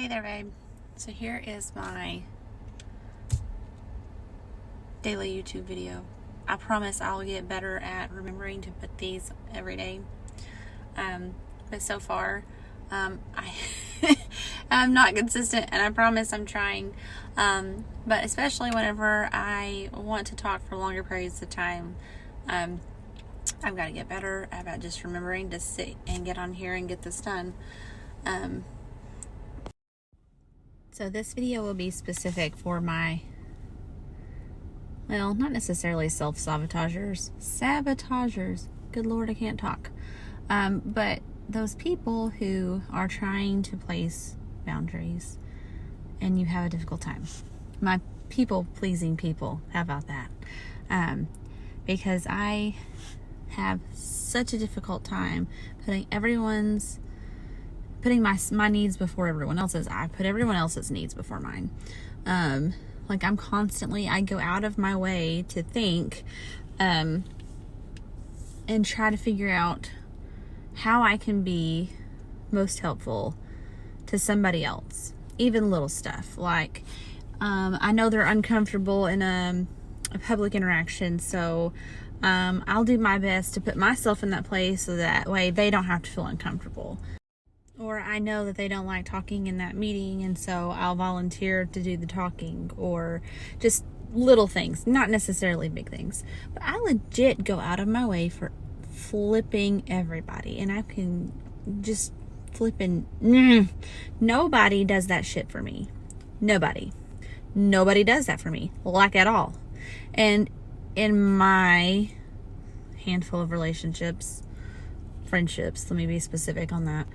Hey there, babe. So here is my daily YouTube video. I promise I'll get better at remembering to put these every day. But so far, I'm not consistent, and I promise I'm trying. But especially whenever I want to talk for longer periods of time, I've got to get better about just remembering to sit and get on here and get this done. So this video will be specific for my, well, not necessarily self-sabotagers, sabotagers. Good Lord, I can't talk. But those people who are trying to place boundaries and you have a difficult time. My people-pleasing people, how about that? Because I have such a difficult time putting my needs before everyone else's. I put everyone else's needs before mine. Like I go out of my way to think, and try to figure out how I can be most helpful to somebody else. Even little stuff like, I know they're uncomfortable in a public interaction, so I'll do my best to put myself in that place so that way they don't have to feel uncomfortable. Or I know that they don't like talking in that meeting, and so I'll volunteer to do the talking, or just little things, not necessarily big things. But I legit go out of my way for flipping everybody, and I can just flipping. Nobody does that shit for me. Nobody does that for me, like at all. And in my handful of relationships, friendships, let me be specific on that.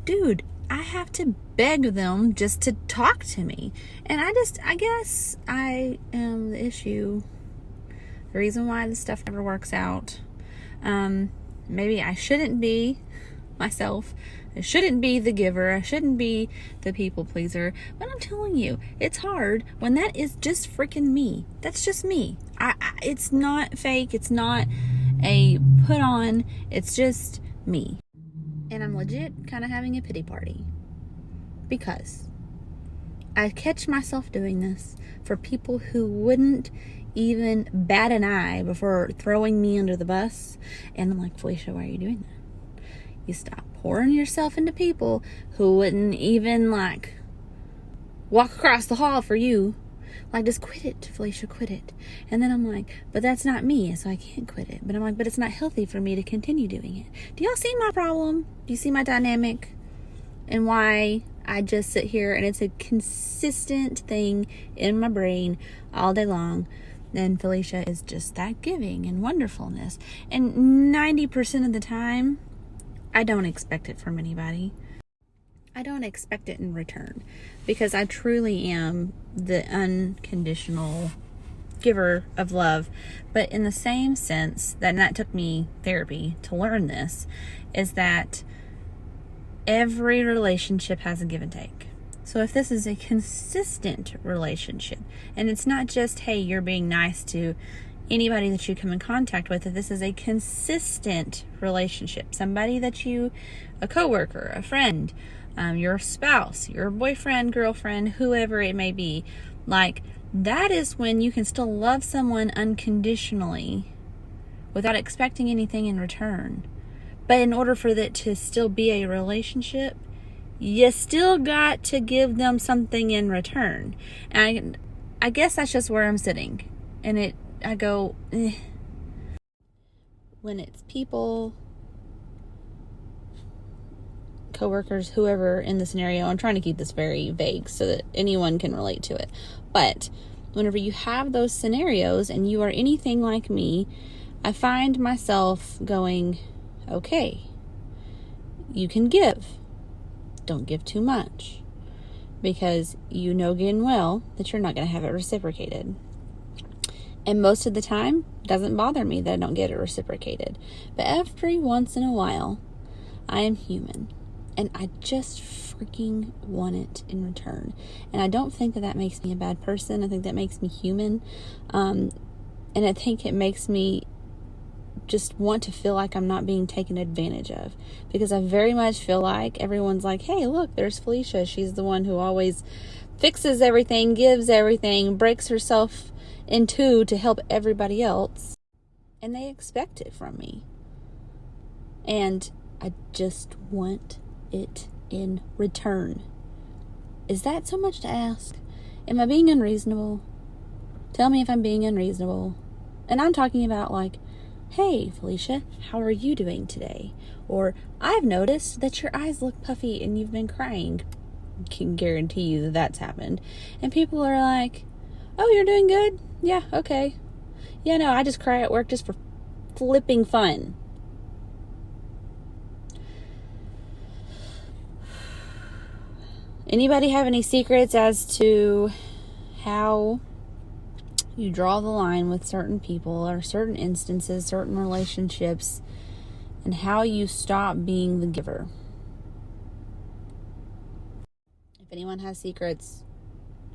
Dude, I have to beg them just to talk to me. And I guess I am the issue. The reason why this stuff never works out. Maybe I shouldn't be myself. I shouldn't be the giver. I shouldn't be the people pleaser. But I'm telling you, it's hard when that is just freaking me. That's just me. It's not fake. It's not a put on. It's just me. And I'm legit kind of having a pity party, because I catch myself doing this for people who wouldn't even bat an eye before throwing me under the bus. And I'm like, Felicia, why are you doing that? You stop pouring yourself into people who wouldn't even like walk across the hall for you. Like, just quit it, Felicia, quit it. And then I'm like, but that's not me, so I can't quit it. But I'm like, but it's not healthy for me to continue doing it. Do y'all see my problem? Do you see my dynamic? And why I just sit here and it's a consistent thing in my brain all day long. And Felicia is just that giving and wonderfulness. And 90% of the time, I don't expect it from anybody. I don't expect it in return, because I truly am the unconditional giver of love. But in the same sense, and that took me therapy to learn this, is that every relationship has a give and take. So if this is a consistent relationship, and it's not just, hey, you're being nice to anybody that you come in contact with, if this is a consistent relationship, somebody that a coworker, a friend, your spouse, your boyfriend, girlfriend, whoever it may be, like, that is when you can still love someone unconditionally without expecting anything in return. But in order for that to still be a relationship, you still got to give them something in return. And I guess that's just where I'm sitting. And I go, eh. When it's people, coworkers, whoever in the scenario, I'm trying to keep this very vague so that anyone can relate to it. But whenever you have those scenarios and you are anything like me, I find myself going, okay, you can give. Don't give too much, because you know good and well that you're not going to have it reciprocated. And most of the time, it doesn't bother me that I don't get it reciprocated. But every once in a while, I am human. And I just freaking want it in return. And I don't think that makes me a bad person. I think that makes me human. And I think it makes me just want to feel like I'm not being taken advantage of, because I very much feel like everyone's like, hey, look, there's Felicia. She's the one who always fixes everything, gives everything, breaks herself in two to help everybody else. And they expect it from me. And I just want it in return. Is that so much to ask? Am I being unreasonable? Tell me if I'm being unreasonable. And I'm talking about like, hey, Felicia, how are you doing today? Or, I've noticed that your eyes look puffy and you've been crying. I can guarantee you that that's happened. And people are like, oh, you're doing good? Yeah, okay. Yeah, no, I just cry at work just for flipping fun. Anybody have any secrets as to how you draw the line with certain people or certain instances, certain relationships, and how you stop being the giver? If anyone has secrets,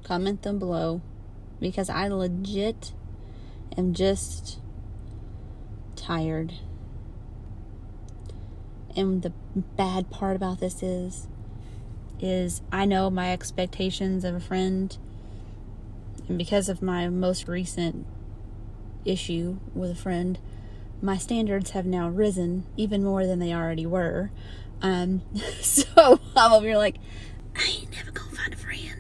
comment them below, because I legit am just tired. And the bad part about this is I know my expectations of a friend, and because of my most recent issue with a friend, my standards have now risen even more than they already were. So I'm over here like, I ain't never gonna find a friend